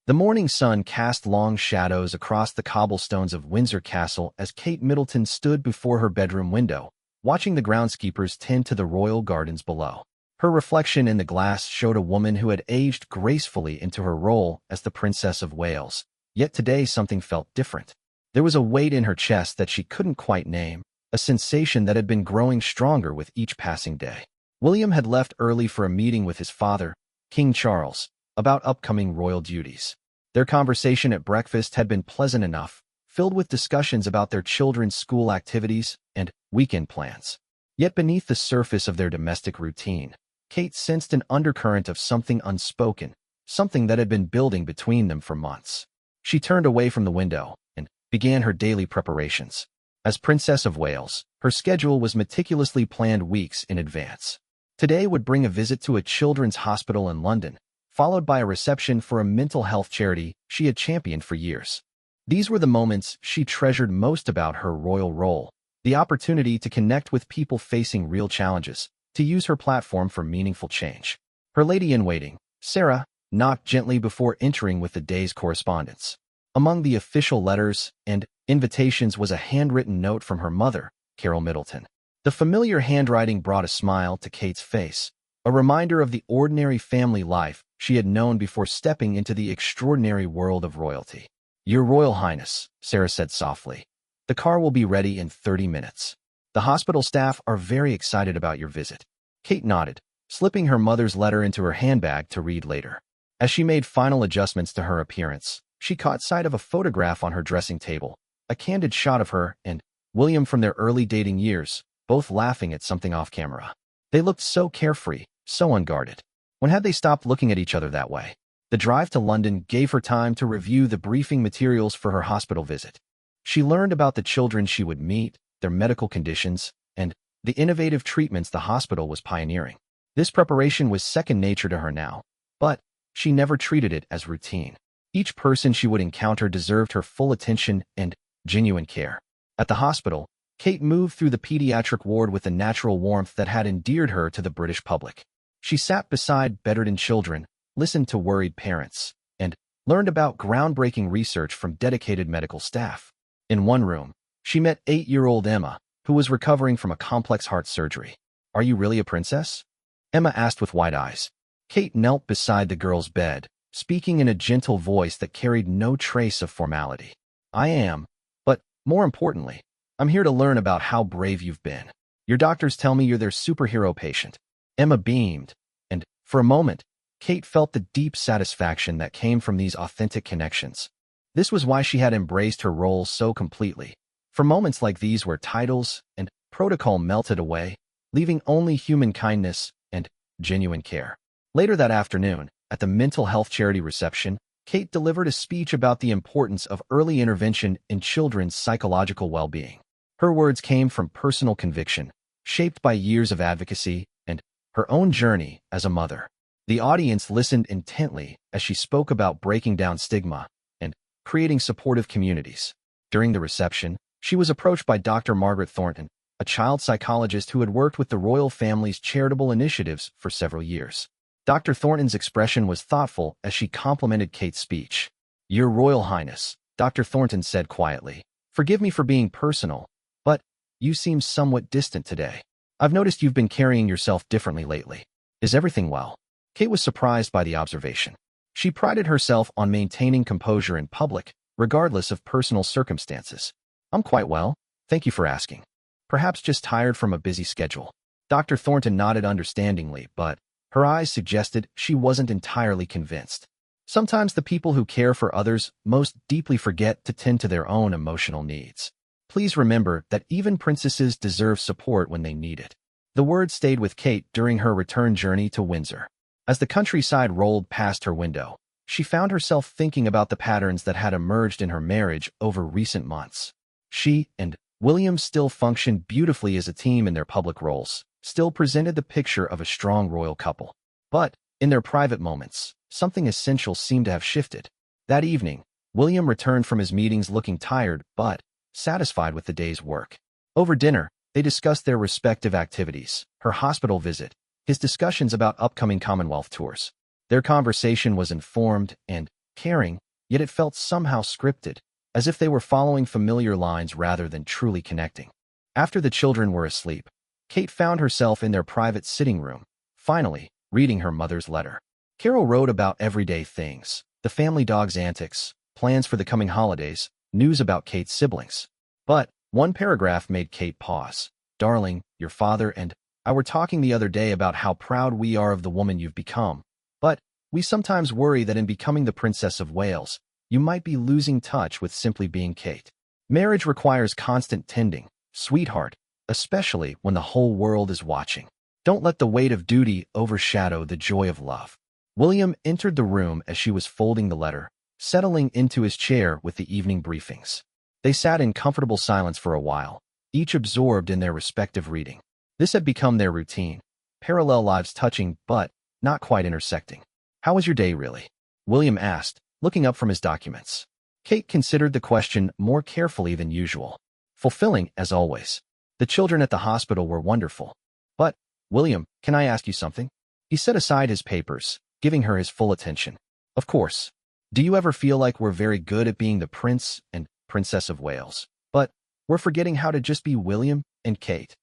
The morning sun cast long shadows across the cobblestones of Windsor Castle as Kate Middleton stood before her bedroom window, watching the groundskeepers tend to the royal gardens below. Her reflection in the glass showed a woman who had aged gracefully into her role as the Princess of Wales. Yet today something felt different. There was a weight in her chest that she couldn't quite name, a sensation that had been growing stronger with each passing day. William had left early for a meeting with his father, King Charles, about upcoming royal duties. Their conversation at breakfast had been pleasant enough, filled with discussions about their children's school activities and weekend plans. Yet beneath the surface of their domestic routine, Kate sensed an undercurrent of something unspoken, something that had been building between them for months. She turned away from the window and began her daily preparations. As Princess of Wales, her schedule was meticulously planned weeks in advance. Today would bring a visit to a children's hospital in London, followed by a reception for a mental health charity she had championed for years. These were the moments she treasured most about her royal role, the opportunity to connect with people facing real challenges, to use her platform for meaningful change. Her lady-in-waiting, Sarah, knocked gently before entering with the day's correspondence. Among the official letters and invitations was a handwritten note from her mother, Carol Middleton. The familiar handwriting brought a smile to Kate's face, a reminder of the ordinary family life she had known before stepping into the extraordinary world of royalty. "Your Royal Highness," Sarah said softly, "the car will be ready in 30 minutes. The hospital staff are very excited about your visit." Kate nodded, slipping her mother's letter into her handbag to read later. As she made final adjustments to her appearance, she caught sight of a photograph on her dressing table, a candid shot of her and William from their early dating years, both laughing at something off camera. They looked so carefree, so unguarded. When had they stopped looking at each other that way? The drive to London gave her time to review the briefing materials for her hospital visit. She learned about the children she would meet, their medical conditions, and the innovative treatments the hospital was pioneering. This preparation was second nature to her now, but she never treated it as routine. Each person she would encounter deserved her full attention and genuine care. At the hospital, Kate moved through the pediatric ward with a natural warmth that had endeared her to the British public. She sat beside bedridden children, listened to worried parents, and learned about groundbreaking research from dedicated medical staff. In one room, she met 8-year-old Emma, who was recovering from a complex heart surgery. "Are you really a princess?" Emma asked with wide eyes. Kate knelt beside the girl's bed, speaking in a gentle voice that carried no trace of formality. "I am, but more importantly, I'm here to learn about how brave you've been. Your doctors tell me you're their superhero patient." Emma beamed, and for a moment, Kate felt the deep satisfaction that came from these authentic connections. This was why she had embraced her role so completely. For moments like these where titles and protocol melted away, leaving only human kindness and genuine care. Later that afternoon, at the mental health charity reception, Kate delivered a speech about the importance of early intervention in children's psychological well-being. Her words came from personal conviction, shaped by years of advocacy and her own journey as a mother. The audience listened intently as she spoke about breaking down stigma and creating supportive communities. During the reception, she was approached by Dr. Margaret Thornton, a child psychologist who had worked with the royal family's charitable initiatives for several years. Dr. Thornton's expression was thoughtful as she complimented Kate's speech. "Your Royal Highness," Dr. Thornton said quietly, "forgive me for being personal, but you seem somewhat distant today. I've noticed you've been carrying yourself differently lately. Is everything well?" Kate was surprised by the observation. She prided herself on maintaining composure in public, regardless of personal circumstances. "I'm quite well, thank you for asking. Perhaps just tired from a busy schedule." Dr. Thornton nodded understandingly, but her eyes suggested she wasn't entirely convinced. Sometimes the people who care for others most deeply forget to tend to their own emotional needs. Please remember that even princesses deserve support when they need it. The words stayed with Kate during her return journey to Windsor. As the countryside rolled past her window, she found herself thinking about the patterns that had emerged in her marriage over recent months. She and William still functioned beautifully as a team in their public roles, still presented the picture of a strong royal couple. But, in their private moments, something essential seemed to have shifted. That evening, William returned from his meetings looking tired but satisfied with the day's work. Over dinner, they discussed their respective activities, her hospital visit, his discussions about upcoming Commonwealth tours. Their conversation was informed and caring, yet it felt somehow scripted, as if they were following familiar lines rather than truly connecting. After the children were asleep, Kate found herself in their private sitting room, finally reading her mother's letter. Carol wrote about everyday things, the family dog's antics, plans for the coming holidays, news about Kate's siblings. But one paragraph made Kate pause. "Darling, your father and I were talking the other day about how proud we are of the woman you've become. But we sometimes worry that in becoming the Princess of Wales, you might be losing touch with simply being Kate. Marriage requires constant tending, sweetheart, especially when the whole world is watching. Don't let the weight of duty overshadow the joy of love." William entered the room as she was folding the letter, settling into his chair with the evening briefings. They sat in comfortable silence for a while, each absorbed in their respective reading. This had become their routine, parallel lives touching but not quite intersecting. "How was your day, really?" William asked, looking up from his documents. Kate considered the question more carefully than usual. "Fulfilling, as always. The children at the hospital were wonderful. But, William, can I ask you something?" He set aside his papers, giving her his full attention. "Of course. Do you ever feel like we're very good at being the Prince and Princess of Wales, but we're forgetting how to just be William and Kate?"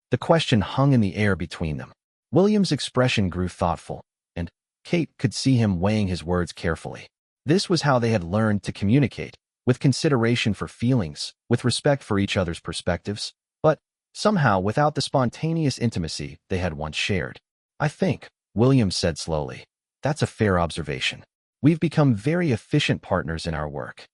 The question hung in the air between them. William's expression grew thoughtful, and Kate could see him weighing his words carefully. This was how they had learned to communicate, with consideration for feelings, with respect for each other's perspectives, but somehow without the spontaneous intimacy they had once shared. "I think," William said slowly, "that's a fair observation. We've become very efficient partners in our work."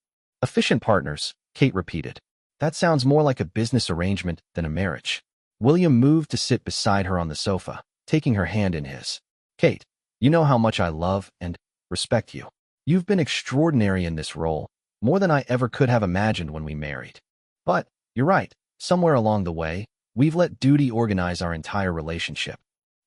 "Efficient partners," Kate repeated. "That sounds more like a business arrangement than a marriage." William moved to sit beside her on the sofa, taking her hand in his. "Kate, you know how much I love and respect you. You've been extraordinary in this role, more than I ever could have imagined when we married. But, you're right, somewhere along the way, we've let duty organize our entire relationship."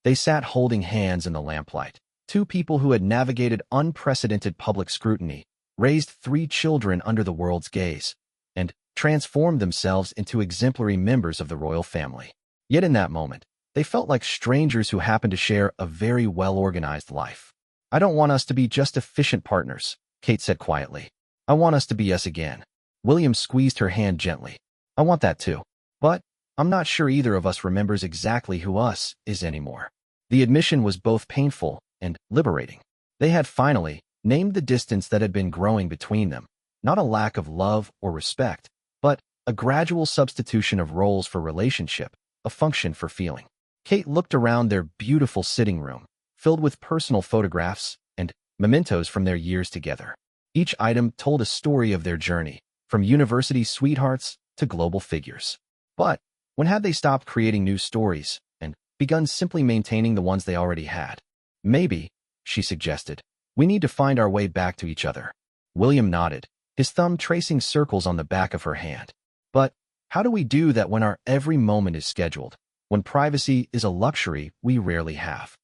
They sat holding hands in the lamplight, two people who had navigated unprecedented public scrutiny, raised 3 children under the world's gaze, and transformed themselves into exemplary members of the royal family. Yet in that moment, they felt like strangers who happened to share a very well-organized life. "I don't want us to be just efficient partners," Kate said quietly. "I want us to be us again." William squeezed her hand gently. "I want that too. But I'm not sure either of us remembers exactly who us is anymore." The admission was both painful and liberating. They had finally named the distance that had been growing between them, not a lack of love or respect, but a gradual substitution of roles for relationship, a function for feeling. Kate looked around their beautiful sitting room, filled with personal photographs and mementos from their years together. Each item told a story of their journey, from university sweethearts to global figures. But when had they stopped creating new stories and begun simply maintaining the ones they already had? "Maybe," she suggested, "we need to find our way back to each other." William nodded, his thumb tracing circles on the back of her hand. "But how do we do that when our every moment is scheduled, when privacy is a luxury we rarely have?"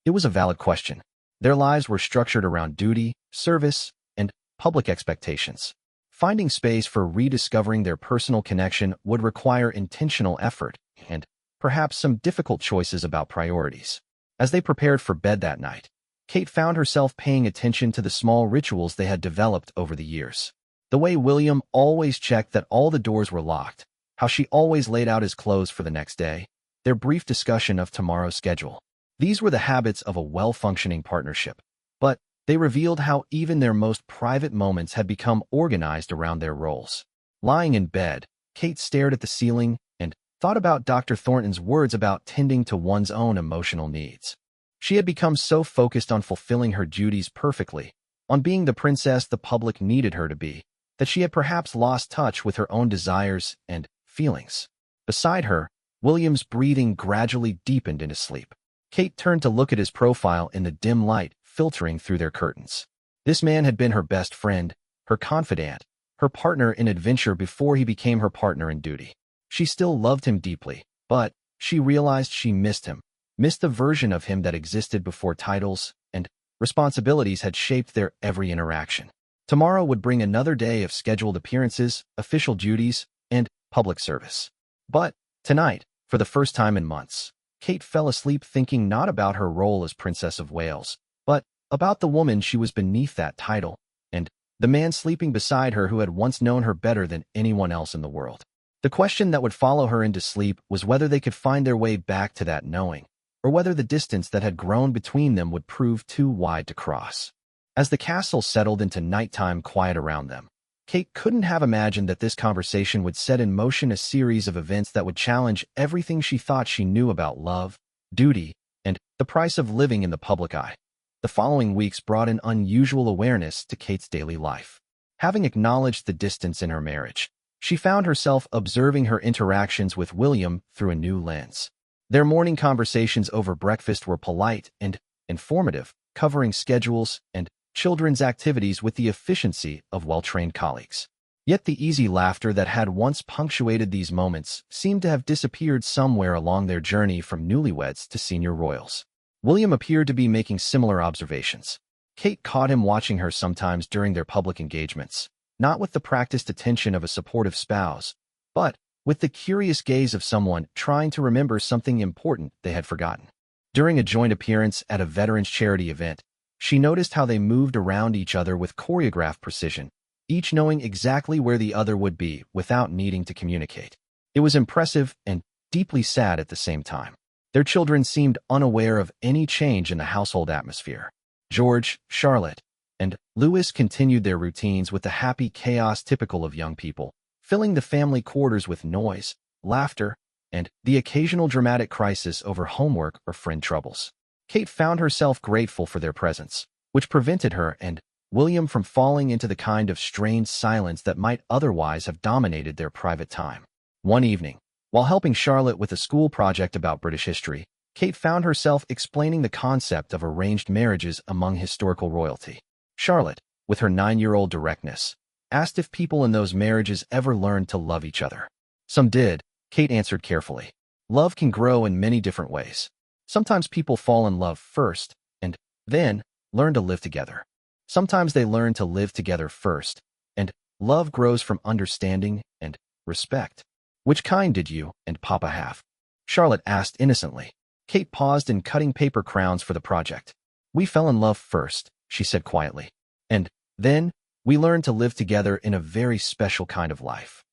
It was a valid question. Their lives were structured around duty, service, and public expectations. Finding space for rediscovering their personal connection would require intentional effort and perhaps some difficult choices about priorities. As they prepared for bed that night, Kate found herself paying attention to the small rituals they had developed over the years. The way William always checked that all the doors were locked, how she always laid out his clothes for the next day, their brief discussion of tomorrow's schedule. These were the habits of a well-functioning partnership, but they revealed how even their most private moments had become organized around their roles. Lying in bed, Kate stared at the ceiling and thought about Dr. Thornton's words about tending to one's own emotional needs. She had become so focused on fulfilling her duties perfectly, on being the princess the public needed her to be, that she had perhaps lost touch with her own desires and feelings. Beside her, William's breathing gradually deepened into sleep. Kate turned to look at his profile in the dim light filtering through their curtains. This man had been her best friend, her confidant, her partner in adventure before he became her partner in duty. She still loved him deeply, but she realized she missed him, missed the version of him that existed before titles and responsibilities had shaped their every interaction. Tomorrow would bring another day of scheduled appearances, official duties, and public service. But tonight, for the first time in months, Kate fell asleep thinking not about her role as Princess of Wales, but about the woman she was beneath that title, and the man sleeping beside her who had once known her better than anyone else in the world. The question that would follow her into sleep was whether they could find their way back to that knowing, or whether the distance that had grown between them would prove too wide to cross. As the castle settled into nighttime quiet around them, Kate couldn't have imagined that this conversation would set in motion a series of events that would challenge everything she thought she knew about love, duty, and the price of living in the public eye. The following weeks brought an unusual awareness to Kate's daily life. Having acknowledged the distance in her marriage, she found herself observing her interactions with William through a new lens. Their morning conversations over breakfast were polite and informative, covering schedules and children's activities with the efficiency of well-trained colleagues. Yet the easy laughter that had once punctuated these moments seemed to have disappeared somewhere along their journey from newlyweds to senior royals. William appeared to be making similar observations. Kate caught him watching her sometimes during their public engagements, not with the practiced attention of a supportive spouse, but with the curious gaze of someone trying to remember something important they had forgotten. During a joint appearance at a veterans charity event, she noticed how they moved around each other with choreographed precision, each knowing exactly where the other would be without needing to communicate. It was impressive and deeply sad at the same time. Their children seemed unaware of any change in the household atmosphere. George, Charlotte, and Louis continued their routines with the happy chaos typical of young people, filling the family quarters with noise, laughter, and the occasional dramatic crisis over homework or friend troubles. Kate found herself grateful for their presence, which prevented her and William from falling into the kind of strained silence that might otherwise have dominated their private time. One evening, while helping Charlotte with a school project about British history, Kate found herself explaining the concept of arranged marriages among historical royalty. Charlotte, with her 9-year-old directness, asked if people in those marriages ever learned to love each other. Some did, Kate answered carefully. Love can grow in many different ways. Sometimes people fall in love first, and then learn to live together. Sometimes they learn to live together first, and love grows from understanding and respect. Which kind did you and Papa have? Charlotte asked innocently. Kate paused in cutting paper crowns for the project. We fell in love first, she said quietly. And then we learned to live together in a very special kind of life.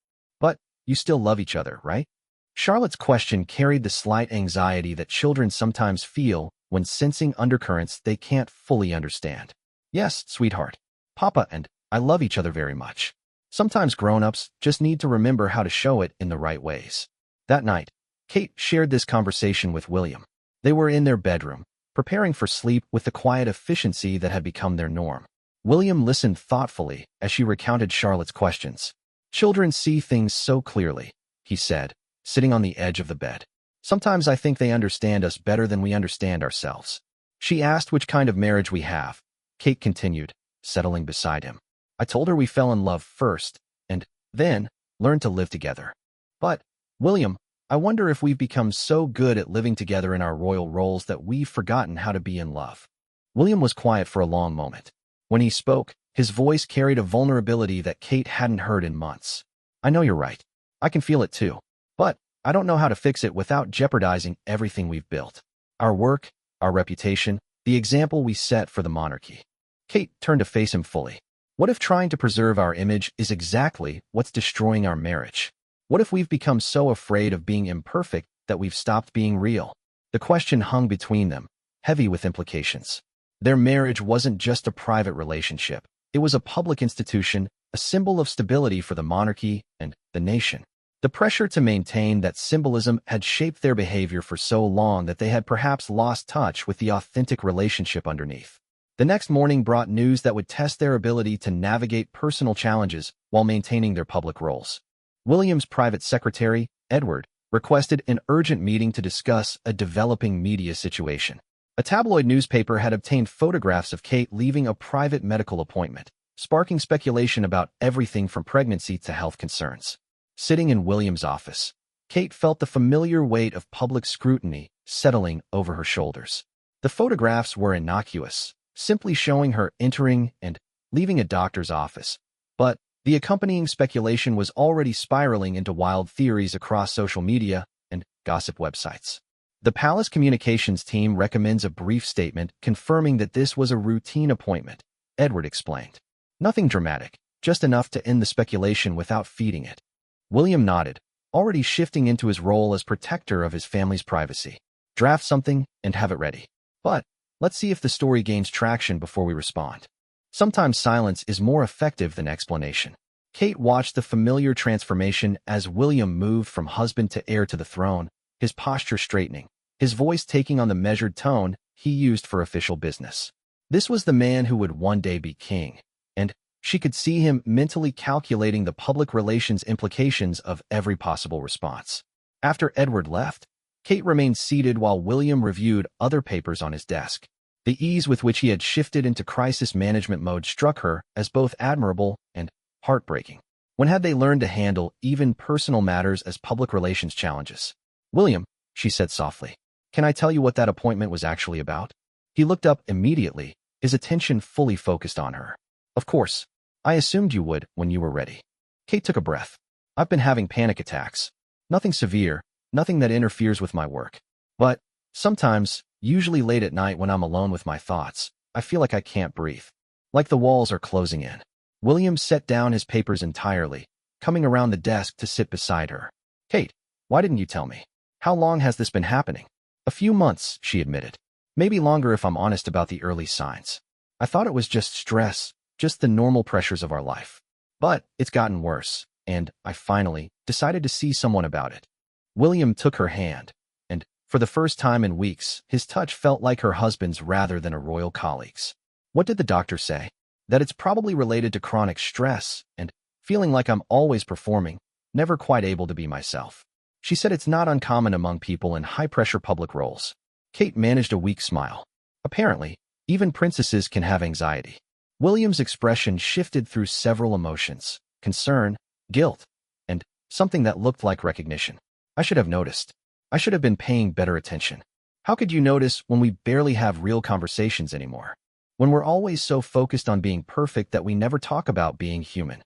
But you still love each other, right? Charlotte's question carried the slight anxiety that children sometimes feel when sensing undercurrents they can't fully understand. Yes, sweetheart. Papa and I love each other very much. Sometimes grown-ups just need to remember how to show it in the right ways. That night, Kate shared this conversation with William. They were in their bedroom, preparing for sleep with the quiet efficiency that had become their norm. William listened thoughtfully as she recounted Charlotte's questions. Children see things so clearly, he said, sitting on the edge of the bed. Sometimes I think they understand us better than we understand ourselves. She asked which kind of marriage we have. Kate continued, settling beside him. I told her we fell in love first, and then learned to live together. But, William, I wonder if we've become so good at living together in our royal roles that we've forgotten how to be in love. William was quiet for a long moment. When he spoke, his voice carried a vulnerability that Kate hadn't heard in months. I know you're right. I can feel it too. But I don't know how to fix it without jeopardizing everything we've built. Our work, our reputation, the example we set for the monarchy. Kate turned to face him fully. What if trying to preserve our image is exactly what's destroying our marriage? What if we've become so afraid of being imperfect that we've stopped being real? The question hung between them, heavy with implications. Their marriage wasn't just a private relationship. It was a public institution, a symbol of stability for the monarchy and the nation. The pressure to maintain that symbolism had shaped their behavior for so long that they had perhaps lost touch with the authentic relationship underneath. The next morning brought news that would test their ability to navigate personal challenges while maintaining their public roles. William's private secretary, Edward, requested an urgent meeting to discuss a developing media situation. A tabloid newspaper had obtained photographs of Kate leaving a private medical appointment, sparking speculation about everything from pregnancy to health concerns. Sitting in William's office, Kate felt the familiar weight of public scrutiny settling over her shoulders. The photographs were innocuous, simply showing her entering and leaving a doctor's office, but the accompanying speculation was already spiraling into wild theories across social media and gossip websites. The palace communications team recommends a brief statement confirming that this was a routine appointment, Edward explained. Nothing dramatic, just enough to end the speculation without feeding it. William nodded, already shifting into his role as protector of his family's privacy. Draft something and have it ready. But let's see if the story gains traction before we respond. Sometimes silence is more effective than explanation. Kate watched the familiar transformation as William moved from husband to heir to the throne, his posture straightening, his voice taking on the measured tone he used for official business. This was the man who would one day be king, and she could see him mentally calculating the public relations implications of every possible response. After Edward left, Kate remained seated while William reviewed other papers on his desk. The ease with which he had shifted into crisis management mode struck her as both admirable and heartbreaking. When had they learned to handle even personal matters as public relations challenges? "William," she said softly, "can I tell you what that appointment was actually about?" He looked up immediately, his attention fully focused on her. "Of course. I assumed you would when you were ready." Kate took a breath. "I've been having panic attacks. Nothing severe, nothing that interferes with my work. But sometimes, usually late at night when I'm alone with my thoughts, I feel like I can't breathe. Like the walls are closing in." William set down his papers entirely, coming around the desk to sit beside her. "Kate, why didn't you tell me? How long has this been happening?" "A few months," she admitted. "Maybe longer if I'm honest about the early signs. I thought it was just stress, just the normal pressures of our life. But it's gotten worse, and I finally decided to see someone about it." William took her hand, and for the first time in weeks, his touch felt like her husband's rather than a royal colleague's. "What did the doctor say?" "That it's probably related to chronic stress and feeling like I'm always performing, never quite able to be myself. She said it's not uncommon among people in high-pressure public roles." Kate managed a weak smile. Apparently, even princesses can have anxiety. William's expression shifted through several emotions: concern, guilt, and something that looked like recognition. "I should have noticed. I should have been paying better attention." "How could you notice when we barely have real conversations anymore? When we're always so focused on being perfect that we never talk about being human?"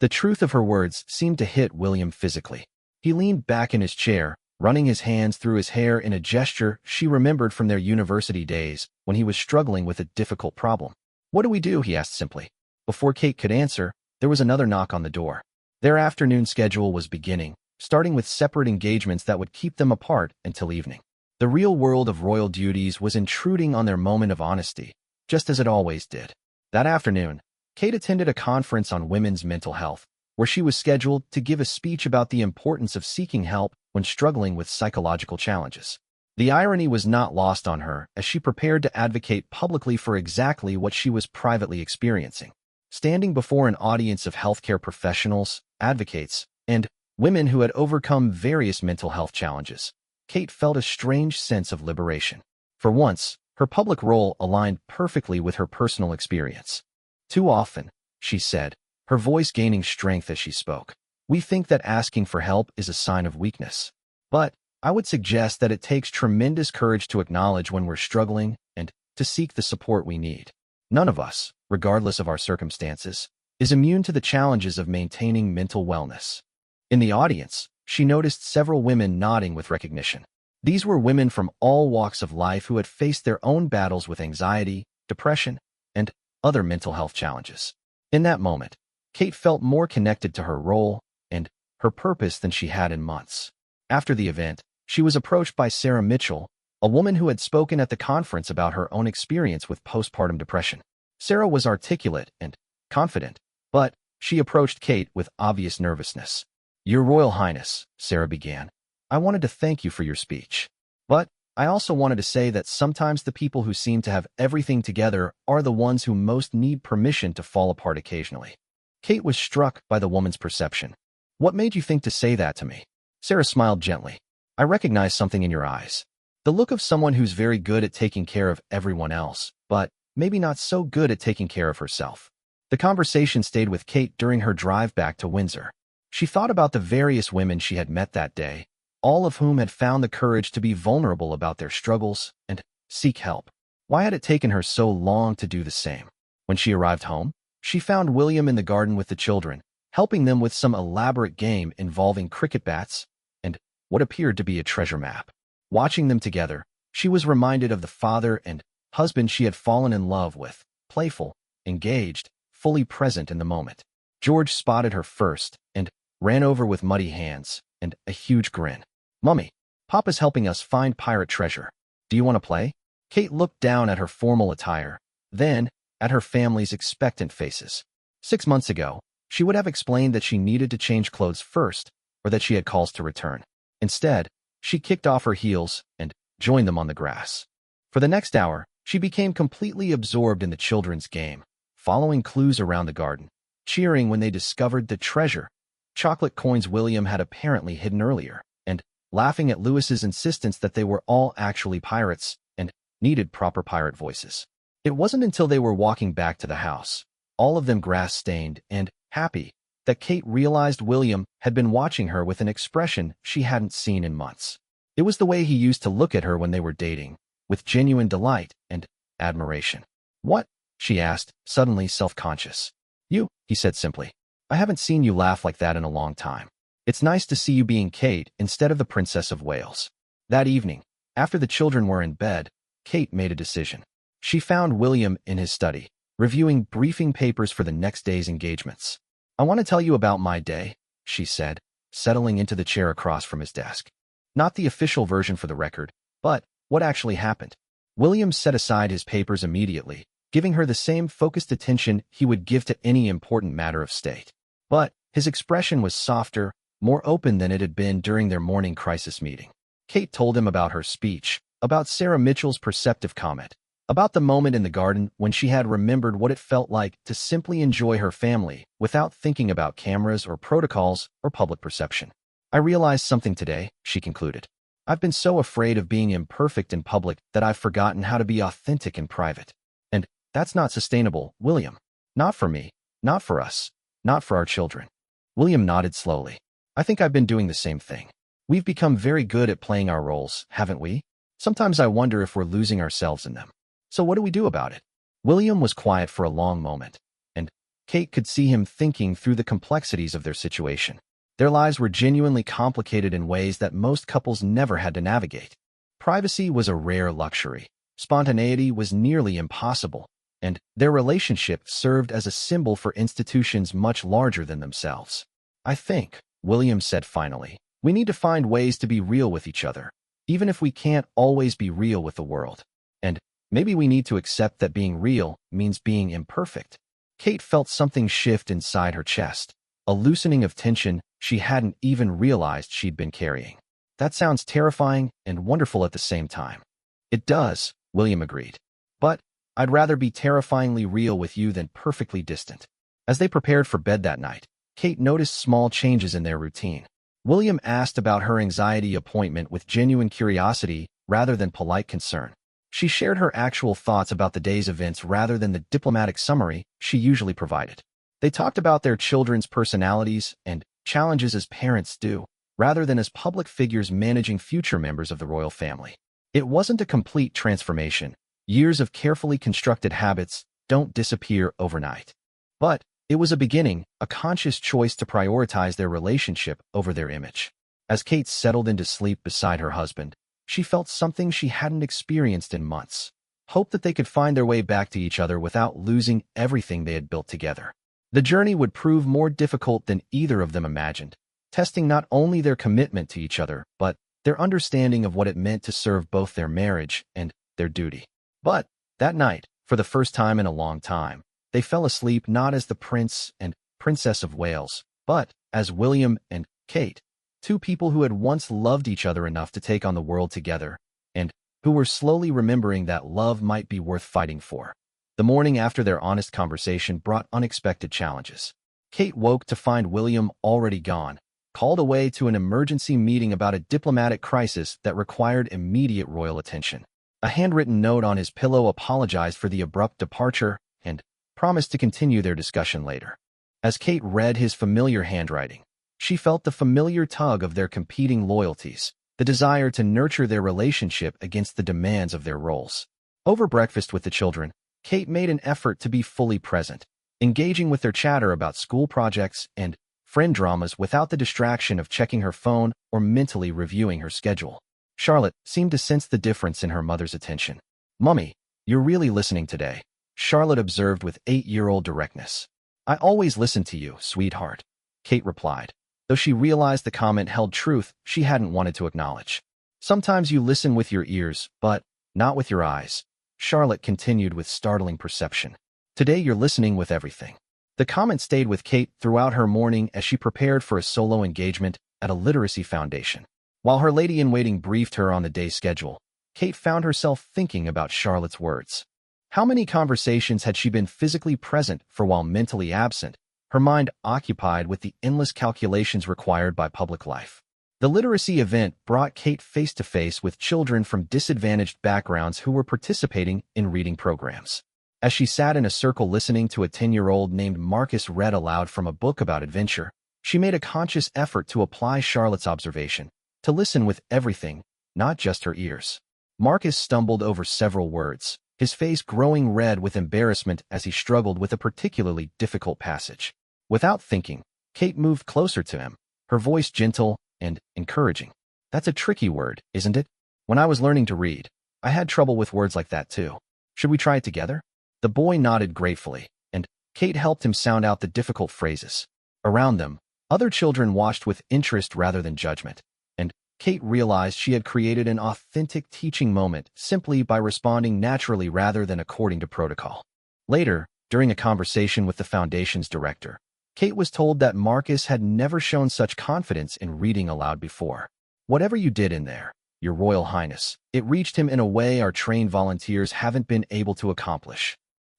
The truth of her words seemed to hit William physically. He leaned back in his chair, running his hands through his hair in a gesture she remembered from their university days when he was struggling with a difficult problem. "What do we do?" he asked simply. Before Kate could answer, there was another knock on the door. Their afternoon schedule was beginning, starting with separate engagements that would keep them apart until evening. The real world of royal duties was intruding on their moment of honesty, just as it always did. That afternoon, Kate attended a conference on women's mental health, where she was scheduled to give a speech about the importance of seeking help when struggling with psychological challenges. The irony was not lost on her as she prepared to advocate publicly for exactly what she was privately experiencing. Standing before an audience of healthcare professionals, advocates, and women who had overcome various mental health challenges, Kate felt a strange sense of liberation. For once, her public role aligned perfectly with her personal experience. "Too often," she said, her voice gaining strength as she spoke, "we think that asking for help is a sign of weakness. But I would suggest that it takes tremendous courage to acknowledge when we're struggling and to seek the support we need. None of us, regardless of our circumstances, is immune to the challenges of maintaining mental wellness." In the audience, she noticed several women nodding with recognition. These were women from all walks of life who had faced their own battles with anxiety, depression, and other mental health challenges. In that moment, Kate felt more connected to her role and her purpose than she had in months. After the event, she was approached by Sarah Mitchell, a woman who had spoken at the conference about her own experience with postpartum depression. Sarah was articulate and confident, but she approached Kate with obvious nervousness. "Your Royal Highness," Sarah began, "I wanted to thank you for your speech. But I also wanted to say that sometimes the people who seem to have everything together are the ones who most need permission to fall apart occasionally." Kate was struck by the woman's perception. "What made you think to say that to me?" Sarah smiled gently. "I recognize something in your eyes. The look of someone who's very good at taking care of everyone else, but maybe not so good at taking care of herself." The conversation stayed with Kate during her drive back to Windsor. She thought about the various women she had met that day, all of whom had found the courage to be vulnerable about their struggles and seek help. Why had it taken her so long to do the same? When she arrived home, she found William in the garden with the children, helping them with some elaborate game involving cricket bats and what appeared to be a treasure map. Watching them together, she was reminded of the father and husband she had fallen in love with, playful, engaged, fully present in the moment. George spotted her first and ran over with muddy hands and a huge grin. "Mummy, Papa's helping us find pirate treasure. Do you want to play?" Kate looked down at her formal attire, then at her family's expectant faces. 6 months ago, she would have explained that she needed to change clothes first or that she had calls to return. Instead, she kicked off her heels and joined them on the grass. For the next hour, she became completely absorbed in the children's game, following clues around the garden, cheering when they discovered the treasure, chocolate coins William had apparently hidden earlier, and laughing at Lewis's insistence that they were all actually pirates and needed proper pirate voices. It wasn't until they were walking back to the house, all of them grass-stained and happy, that Kate realized William had been watching her with an expression she hadn't seen in months. It was the way he used to look at her when they were dating, with genuine delight and admiration. "What?" she asked, suddenly self-conscious. "You," he said simply. "I haven't seen you laugh like that in a long time. It's nice to see you being Kate instead of the Princess of Wales." That evening, after the children were in bed, Kate made a decision. She found William in his study, reviewing briefing papers for the next day's engagements. "I want to tell you about my day," she said, settling into the chair across from his desk. Not the official version for the record, but what actually happened. William set aside his papers immediately, giving her the same focused attention he would give to any important matter of state. But his expression was softer, more open than it had been during their morning crisis meeting. Kate told him about her speech, about Sarah Mitchell's perceptive comment, about the moment in the garden when she had remembered what it felt like to simply enjoy her family without thinking about cameras or protocols or public perception. "I realized something today," she concluded. "I've been so afraid of being imperfect in public that I've forgotten how to be authentic in private. And that's not sustainable, William. Not for me, not for us, not for our children." William nodded slowly. "I think I've been doing the same thing. We've become very good at playing our roles, haven't we? Sometimes I wonder if we're losing ourselves in them. So what do we do about it?" William was quiet for a long moment, and Kate could see him thinking through the complexities of their situation. Their lives were genuinely complicated in ways that most couples never had to navigate. Privacy was a rare luxury. Spontaneity was nearly impossible, and their relationship served as a symbol for institutions much larger than themselves. "I think," William said finally, "we need to find ways to be real with each other, even if we can't always be real with the world. And maybe we need to accept that being real means being imperfect." Kate felt something shift inside her chest, a loosening of tension she hadn't even realized she'd been carrying. "That sounds terrifying and wonderful at the same time." "It does," William agreed. "But I'd rather be terrifyingly real with you than perfectly distant." As they prepared for bed that night, Kate noticed small changes in their routine. William asked about her anxiety appointment with genuine curiosity rather than polite concern. She shared her actual thoughts about the day's events rather than the diplomatic summary she usually provided. They talked about their children's personalities and challenges as parents do, rather than as public figures managing future members of the royal family. It wasn't a complete transformation. Years of carefully constructed habits don't disappear overnight. But it was a beginning, a conscious choice to prioritize their relationship over their image. As Kate settled into sleep beside her husband, she felt something she hadn't experienced in months. Hope that they could find their way back to each other without losing everything they had built together. The journey would prove more difficult than either of them imagined, testing not only their commitment to each other, but their understanding of what it meant to serve both their marriage and their duty. But that night, for the first time in a long time, they fell asleep not as the Prince and Princess of Wales, but as William and Kate, two people who had once loved each other enough to take on the world together, and who were slowly remembering that love might be worth fighting for. The morning after their honest conversation brought unexpected challenges. Kate woke to find William already gone, called away to an emergency meeting about a diplomatic crisis that required immediate royal attention. A handwritten note on his pillow apologized for the abrupt departure and promised to continue their discussion later. As Kate read his familiar handwriting, she felt the familiar tug of their competing loyalties, the desire to nurture their relationship against the demands of their roles. Over breakfast with the children, Kate made an effort to be fully present, engaging with their chatter about school projects and friend dramas without the distraction of checking her phone or mentally reviewing her schedule. Charlotte seemed to sense the difference in her mother's attention. "Mummy, you're really listening today," Charlotte observed with 8-year-old directness. I always listen to you, sweetheart, Kate replied, though she realized the comment held truth she hadn't wanted to acknowledge. Sometimes you listen with your ears, but not with your eyes, Charlotte continued with startling perception. Today you're listening with everything. The comment stayed with Kate throughout her morning as she prepared for a solo engagement at a literacy foundation. While her lady-in-waiting briefed her on the day's schedule, Kate found herself thinking about Charlotte's words. How many conversations had she been physically present for while mentally absent, her mind occupied with the endless calculations required by public life? The literacy event brought Kate face-to-face with children from disadvantaged backgrounds who were participating in reading programs. As she sat in a circle listening to a 10-year-old named Marcus read aloud from a book about adventure, she made a conscious effort to apply Charlotte's observation, to listen with everything, not just her ears. Marcus stumbled over several words, his face growing red with embarrassment as he struggled with a particularly difficult passage. Without thinking, Kate moved closer to him, her voice gentle and encouraging. That's a tricky word, isn't it? When I was learning to read, I had trouble with words like that too. Should we try it together? The boy nodded gratefully, and Kate helped him sound out the difficult phrases. Around them, other children watched with interest rather than judgment, and Kate realized she had created an authentic teaching moment simply by responding naturally rather than according to protocol. Later, during a conversation with the Foundation's director, Kate was told that Marcus had never shown such confidence in reading aloud before. Whatever you did in there, Your Royal Highness, it reached him in a way our trained volunteers haven't been able to accomplish.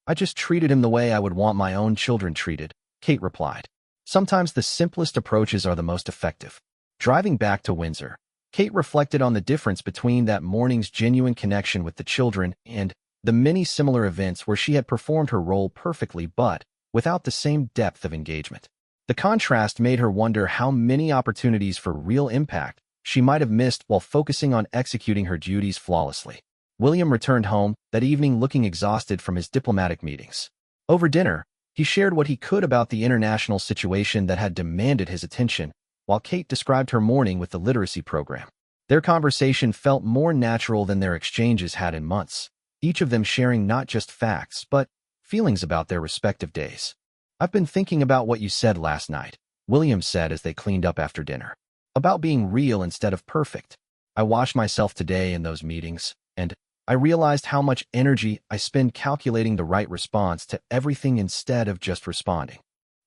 I just treated him the way I would want my own children treated, Kate replied. Sometimes the simplest approaches are the most effective. Driving back to Windsor, Kate reflected on the difference between that morning's genuine connection with the children and the many similar events where she had performed her role perfectly but without the same depth of engagement. The contrast made her wonder how many opportunities for real impact she might have missed while focusing on executing her duties flawlessly. William returned home that evening looking exhausted from his diplomatic meetings. Over dinner, he shared what he could about the international situation that had demanded his attention, while Kate described her morning with the literacy program. Their conversation felt more natural than their exchanges had in months, each of them sharing not just facts, but feelings about their respective days. I've been thinking about what you said last night, William said as they cleaned up after dinner. About being real instead of perfect. I watched myself today in those meetings, and I realized how much energy I spend calculating the right response to everything instead of just responding.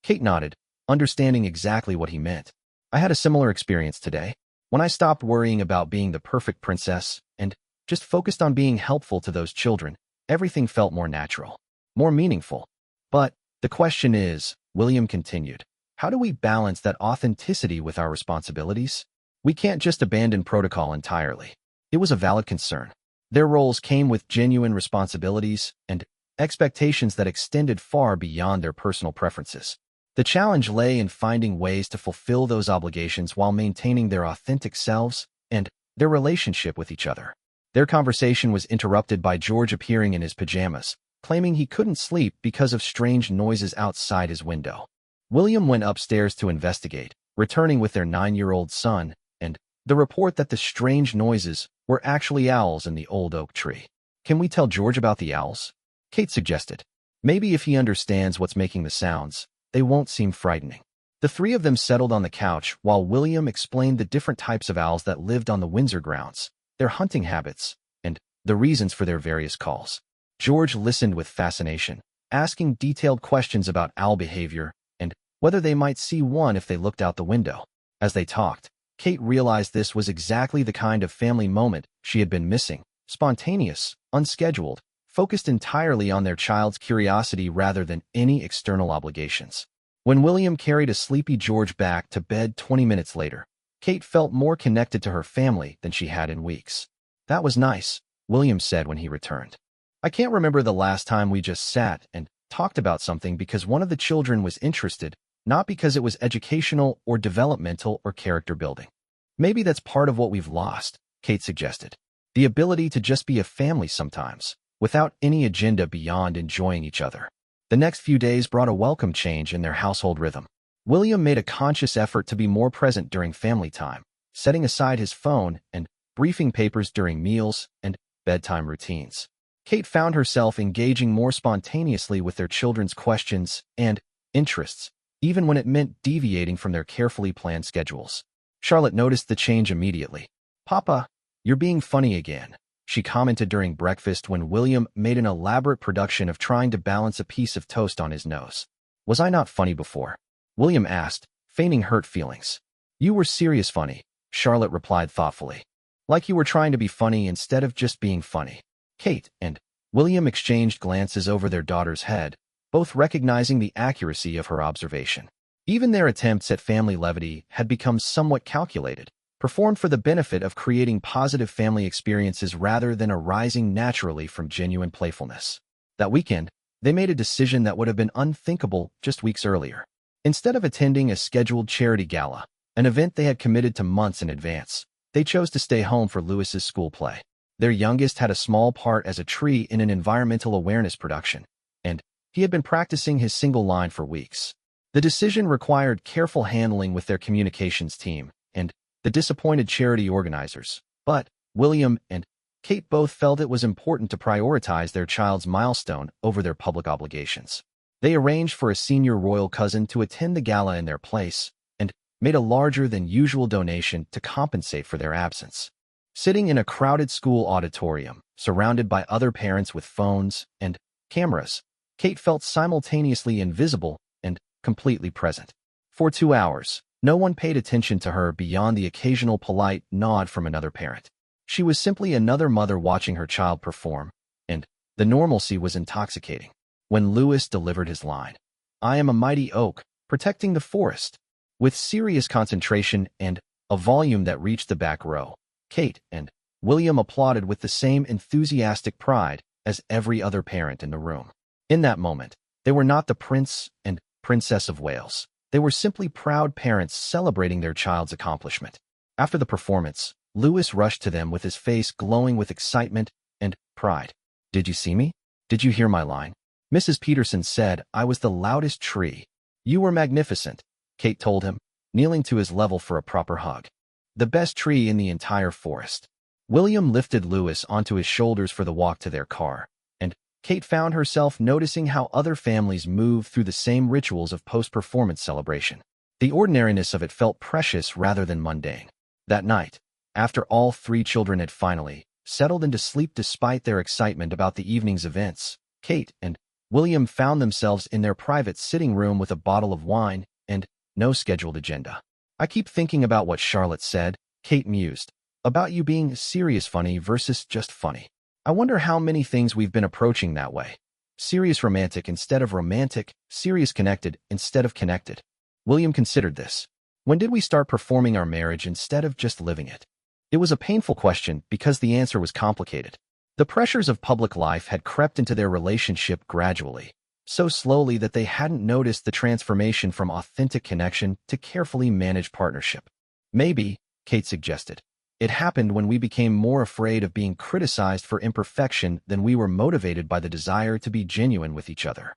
Kate nodded, understanding exactly what he meant. I had a similar experience today. When I stopped worrying about being the perfect princess and just focused on being helpful to those children, everything felt more natural, more meaningful. But the question is, William continued, how do we balance that authenticity with our responsibilities? We can't just abandon protocol entirely. It was a valid concern. Their roles came with genuine responsibilities and expectations that extended far beyond their personal preferences. The challenge lay in finding ways to fulfill those obligations while maintaining their authentic selves and their relationship with each other. Their conversation was interrupted by George appearing in his pajamas, claiming he couldn't sleep because of strange noises outside his window. William went upstairs to investigate, returning with their 9-year-old son, and the report that the strange noises were actually owls in the old oak tree. Can we tell George about the owls? Kate suggested. Maybe if he understands what's making the sounds, they won't seem frightening. The three of them settled on the couch while William explained the different types of owls that lived on the Windsor grounds, their hunting habits, and the reasons for their various calls. George listened with fascination, asking detailed questions about owl behavior and whether they might see one if they looked out the window. As they talked, Kate realized this was exactly the kind of family moment she had been missing, spontaneous, unscheduled, focused entirely on their child's curiosity rather than any external obligations. When William carried a sleepy George back to bed 20 minutes later, Kate felt more connected to her family than she had in weeks. That was nice, William said when he returned. I can't remember the last time we just sat and talked about something because one of the children was interested, not because it was educational or developmental or character building. Maybe that's part of what we've lost, Kate suggested. The ability to just be a family sometimes, without any agenda beyond enjoying each other. The next few days brought a welcome change in their household rhythm. William made a conscious effort to be more present during family time, setting aside his phone and briefing papers during meals and bedtime routines. Kate found herself engaging more spontaneously with their children's questions and interests, even when it meant deviating from their carefully planned schedules. Charlotte noticed the change immediately. "Papa, you're being funny again," she commented during breakfast when William made an elaborate production of trying to balance a piece of toast on his nose. "Was I not funny before?" William asked, feigning hurt feelings. "You were serious funny," Charlotte replied thoughtfully. "Like you were trying to be funny instead of just being funny." Kate and William exchanged glances over their daughter's head, both recognizing the accuracy of her observation. Even their attempts at family levity had become somewhat calculated, performed for the benefit of creating positive family experiences rather than arising naturally from genuine playfulness. That weekend, they made a decision that would have been unthinkable just weeks earlier. Instead of attending a scheduled charity gala, an event they had committed to months in advance, they chose to stay home for Lewis's school play. Their youngest had a small part as a tree in an environmental awareness production, and he had been practicing his single line for weeks. The decision required careful handling with their communications team and the disappointed charity organizers, but William and Kate both felt it was important to prioritize their child's milestone over their public obligations. They arranged for a senior royal cousin to attend the gala in their place and made a larger-than-usual donation to compensate for their absence. Sitting in a crowded school auditorium, surrounded by other parents with phones and cameras, Kate felt simultaneously invisible and completely present. For 2 hours, no one paid attention to her beyond the occasional polite nod from another parent. She was simply another mother watching her child perform, and the normalcy was intoxicating. When Lewis delivered his line, "I am a mighty oak, protecting the forest," with serious concentration and a volume that reached the back row, Kate and William applauded with the same enthusiastic pride as every other parent in the room. In that moment, they were not the Prince and Princess of Wales. They were simply proud parents celebrating their child's accomplishment. After the performance, Lewis rushed to them with his face glowing with excitement and pride. "Did you see me? Did you hear my line? Mrs. Peterson said I was the loudest tree." "You were magnificent," Kate told him, kneeling to his level for a proper hug. "The best tree in the entire forest." William lifted Lewis onto his shoulders for the walk to their car, and Kate found herself noticing how other families moved through the same rituals of post-performance celebration. The ordinariness of it felt precious rather than mundane. That night, after all three children had finally settled into sleep despite their excitement about the evening's events, Kate and William found themselves in their private sitting room with a bottle of wine and no scheduled agenda. "I keep thinking about what Charlotte said," Kate mused, "about you being serious funny versus just funny. I wonder how many things we've been approaching that way. Serious romantic instead of romantic, serious connected instead of connected." William considered this. When did we start performing our marriage instead of just living it? It was a painful question because the answer was complicated. The pressures of public life had crept into their relationship gradually, so slowly that they hadn't noticed the transformation from authentic connection to carefully managed partnership. "Maybe," Kate suggested, "it happened when we became more afraid of being criticized for imperfection than we were motivated by the desire to be genuine with each other."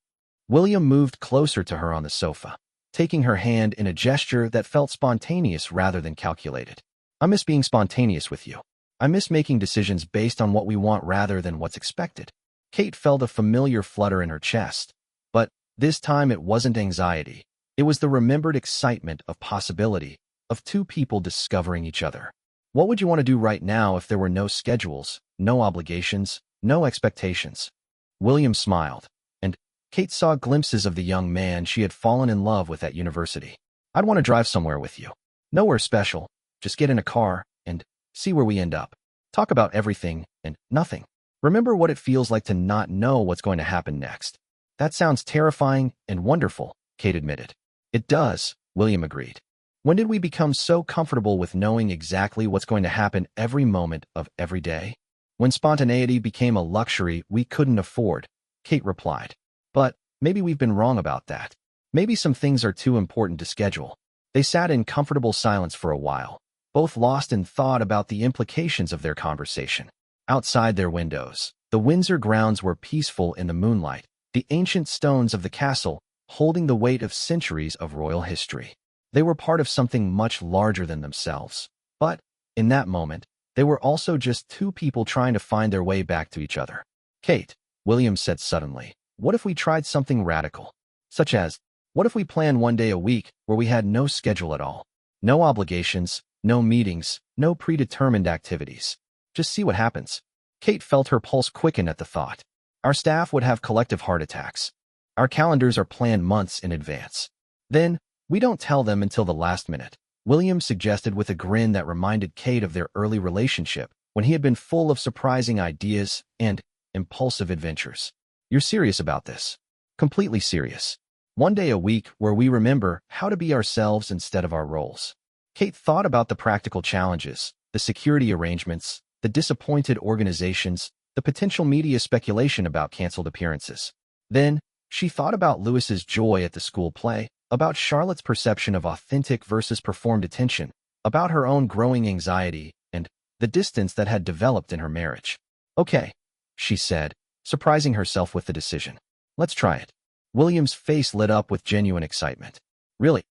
William moved closer to her on the sofa, taking her hand in a gesture that felt spontaneous rather than calculated. "I miss being spontaneous with you. I miss making decisions based on what we want rather than what's expected." Kate felt a familiar flutter in her chest, but this time it wasn't anxiety. It was the remembered excitement of possibility, of two people discovering each other. "What would you want to do right now if there were no schedules, no obligations, no expectations?" William smiled, and Kate saw glimpses of the young man she had fallen in love with at university. "I'd want to drive somewhere with you. Nowhere special, just get in a car and see where we end up. Talk about everything and nothing. Remember what it feels like to not know what's going to happen next." "That sounds terrifying and wonderful," Kate admitted. "It does," William agreed. "When did we become so comfortable with knowing exactly what's going to happen every moment of every day?" "When spontaneity became a luxury we couldn't afford," Kate replied. "But maybe we've been wrong about that. Maybe some things are too important to schedule." They sat in comfortable silence for a while, both lost in thought about the implications of their conversation. Outside their windows, the Windsor grounds were peaceful in the moonlight, the ancient stones of the castle holding the weight of centuries of royal history. They were part of something much larger than themselves. But, in that moment, they were also just two people trying to find their way back to each other. Kate, William said suddenly, what if we tried something radical? Such as, what if we planned one day a week where we had no schedule at all? No obligations, no meetings, no predetermined activities. Just see what happens. Kate felt her pulse quicken at the thought. Our staff would have collective heart attacks. Our calendars are planned months in advance. Then, we don't tell them until the last minute. William suggested with a grin that reminded Kate of their early relationship, when he had been full of surprising ideas and impulsive adventures. You're serious about this? Completely serious. One day a week where we remember how to be ourselves instead of our roles. Kate thought about the practical challenges, the security arrangements, the disappointed organizations, the potential media speculation about canceled appearances. Then, she thought about Lewis's joy at the school play, about Charlotte's perception of authentic versus performed attention, about her own growing anxiety, and the distance that had developed in her marriage. Okay, she said, surprising herself with the decision. Let's try it. William's face lit up with genuine excitement. Really?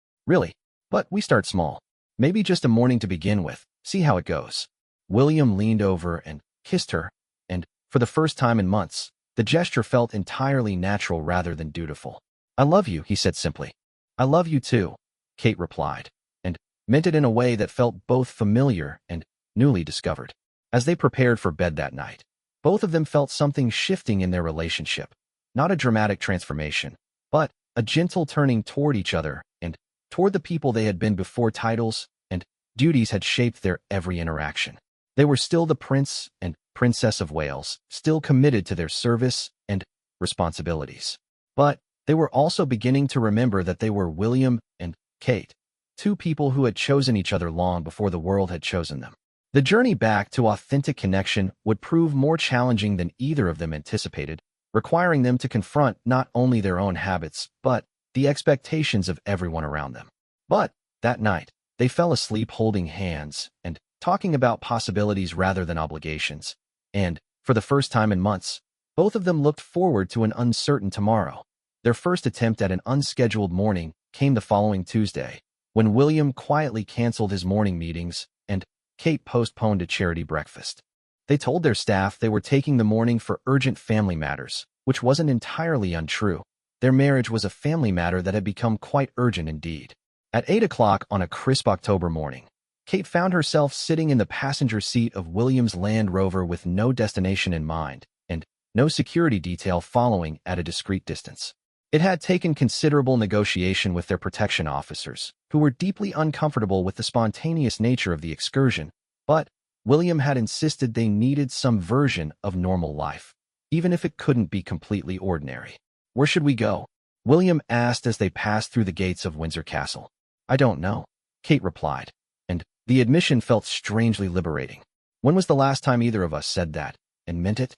But we start small. Maybe just a morning to begin with, see how it goes. William leaned over and kissed her, and, for the first time in months, the gesture felt entirely natural rather than dutiful. I love you, he said simply. I love you too, Kate replied, and meant it in a way that felt both familiar and newly discovered. As they prepared for bed that night, both of them felt something shifting in their relationship. Not a dramatic transformation, but a gentle turning toward each other and toward the people they had been before titles and duties had shaped their every interaction. They were still the Prince and Princess of Wales, still committed to their service and responsibilities. But they were also beginning to remember that they were William and Kate, two people who had chosen each other long before the world had chosen them. The journey back to authentic connection would prove more challenging than either of them anticipated, requiring them to confront not only their own habits, but the expectations of everyone around them. But that night, they fell asleep holding hands and talking about possibilities rather than obligations. And, for the first time in months, both of them looked forward to an uncertain tomorrow. Their first attempt at an unscheduled morning came the following Tuesday, when William quietly canceled his morning meetings and Kate postponed a charity breakfast. They told their staff they were taking the morning for urgent family matters, which wasn't entirely untrue. Their marriage was a family matter that had become quite urgent indeed. At 8 o'clock on a crisp October morning, Kate found herself sitting in the passenger seat of William's Land Rover with no destination in mind, and no security detail following at a discreet distance. It had taken considerable negotiation with their protection officers, who were deeply uncomfortable with the spontaneous nature of the excursion, but William had insisted they needed some version of normal life, even if it couldn't be completely ordinary. Where should we go? William asked as they passed through the gates of Windsor Castle. I don't know, Kate replied, and the admission felt strangely liberating. When was the last time either of us said that, and meant it?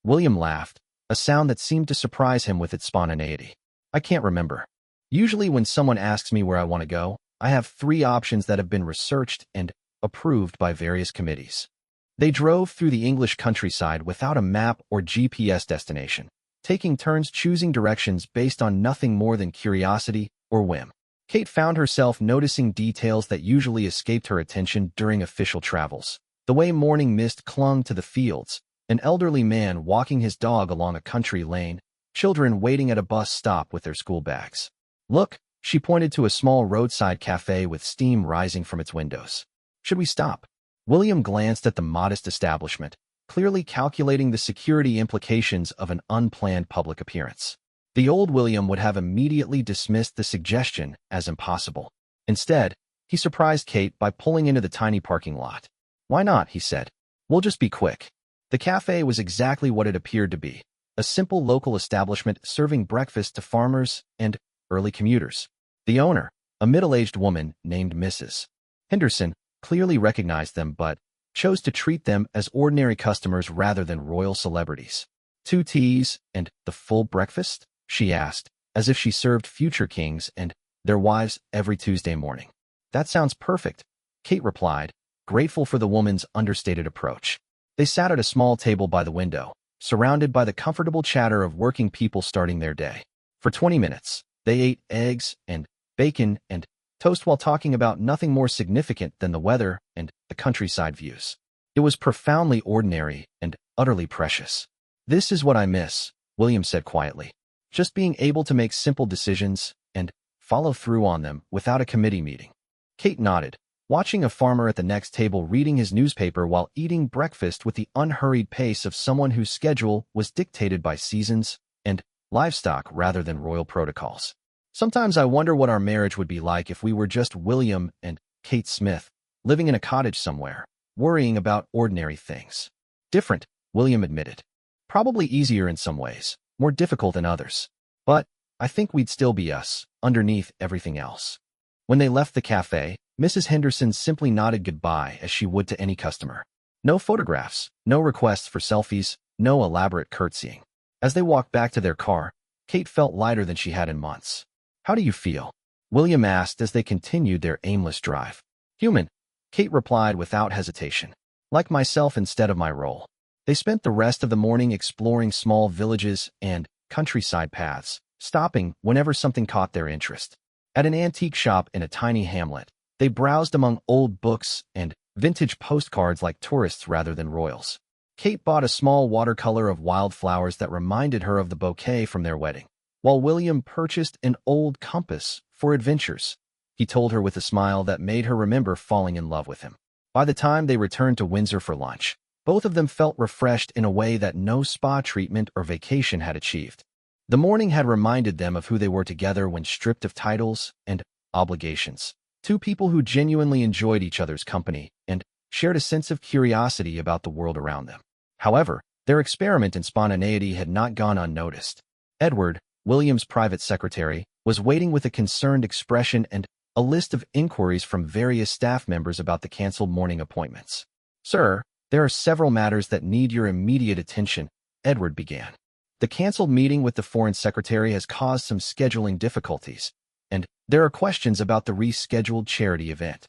William laughed, a sound that seemed to surprise him with its spontaneity. I can't remember. Usually when someone asks me where I want to go, I have 3 options that have been researched and approved by various committees. They drove through the English countryside without a map or GPS destination, taking turns choosing directions based on nothing more than curiosity or whim. Kate found herself noticing details that usually escaped her attention during official travels. The way morning mist clung to the fields, an elderly man walking his dog along a country lane, children waiting at a bus stop with their school bags. Look, she pointed to a small roadside cafe with steam rising from its windows. Should we stop? William glanced at the modest establishment, clearly calculating the security implications of an unplanned public appearance. The old William would have immediately dismissed the suggestion as impossible. Instead, he surprised Kate by pulling into the tiny parking lot. Why not, he said. We'll just be quick. The cafe was exactly what it appeared to be, a simple local establishment serving breakfast to farmers and early commuters. The owner, a middle-aged woman named Mrs. Henderson, clearly recognized them but chose to treat them as ordinary customers rather than royal celebrities. 2 teas and the full breakfast? She asked, as if she served future kings and their wives every Tuesday morning. That sounds perfect, Kate replied, grateful for the woman's understated approach. They sat at a small table by the window, surrounded by the comfortable chatter of working people starting their day. For 20 minutes, they ate eggs and bacon and toast while talking about nothing more significant than the weather and the countryside views. It was profoundly ordinary and utterly precious. "This is what I miss," William said quietly. "Just being able to make simple decisions and follow through on them without a committee meeting." Kate nodded, watching a farmer at the next table reading his newspaper while eating breakfast with the unhurried pace of someone whose schedule was dictated by seasons and livestock rather than royal protocols. "Sometimes I wonder what our marriage would be like if we were just William and Kate Smith, living in a cottage somewhere, worrying about ordinary things." "Different," William admitted. "Probably easier in some ways, more difficult in others. But I think we'd still be us, underneath everything else." When they left the cafe, Mrs. Henderson simply nodded goodbye as she would to any customer. No photographs, no requests for selfies, no elaborate curtsying. As they walked back to their car, Kate felt lighter than she had in months. "How do you feel?" William asked as they continued their aimless drive. "Human," Kate replied without hesitation. "Like myself instead of my role." They spent the rest of the morning exploring small villages and countryside paths, stopping whenever something caught their interest. At an antique shop in a tiny hamlet, they browsed among old books and vintage postcards like tourists rather than royals. Kate bought a small watercolor of wildflowers that reminded her of the bouquet from their wedding, while William purchased an old compass for adventures. He told her with a smile that made her remember falling in love with him. By the time they returned to Windsor for lunch, both of them felt refreshed in a way that no spa treatment or vacation had achieved. The morning had reminded them of who they were together when stripped of titles and obligations. Two people who genuinely enjoyed each other's company and shared a sense of curiosity about the world around them. However, their experiment in spontaneity had not gone unnoticed. Edward, William's private secretary, was waiting with a concerned expression and a list of inquiries from various staff members about the canceled morning appointments. "Sir, there are several matters that need your immediate attention," Edward began. "The canceled meeting with the foreign secretary has caused some scheduling difficulties, and there are questions about the rescheduled charity event."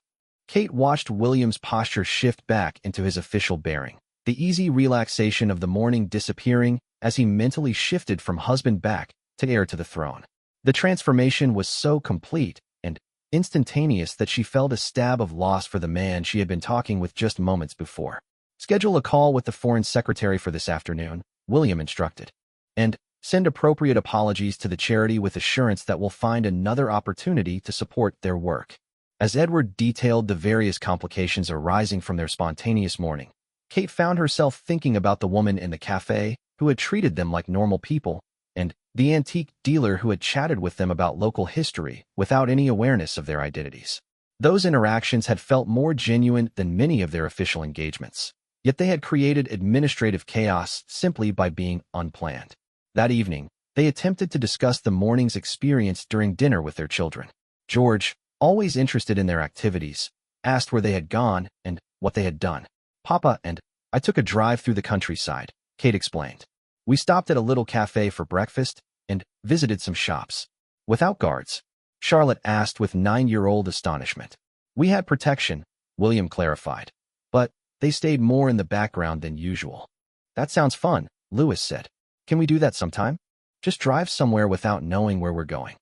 Kate watched William's posture shift back into his official bearing, the easy relaxation of the morning disappearing as he mentally shifted from husband back to heir to the throne. The transformation was so complete and instantaneous that she felt a stab of loss for the man she had been talking with just moments before. "Schedule a call with the foreign secretary for this afternoon," William instructed, "and send appropriate apologies to the charity with assurance that we'll find another opportunity to support their work." As Edward detailed the various complications arising from their spontaneous morning, Kate found herself thinking about the woman in the cafe who had treated them like normal people, and the antique dealer who had chatted with them about local history without any awareness of their identities. Those interactions had felt more genuine than many of their official engagements, yet they had created administrative chaos simply by being unplanned. That evening, they attempted to discuss the morning's experience during dinner with their children. George, always interested in their activities, asked where they had gone and what they had done. "Papa and I took a drive through the countryside," Kate explained. "We stopped at a little cafe for breakfast and visited some shops." "Without guards?" Charlotte asked with 9-year-old astonishment. "We had protection," William clarified, "but they stayed more in the background than usual." "That sounds fun," Lewis said. "Can we do that sometime? Just drive somewhere without knowing where we're going."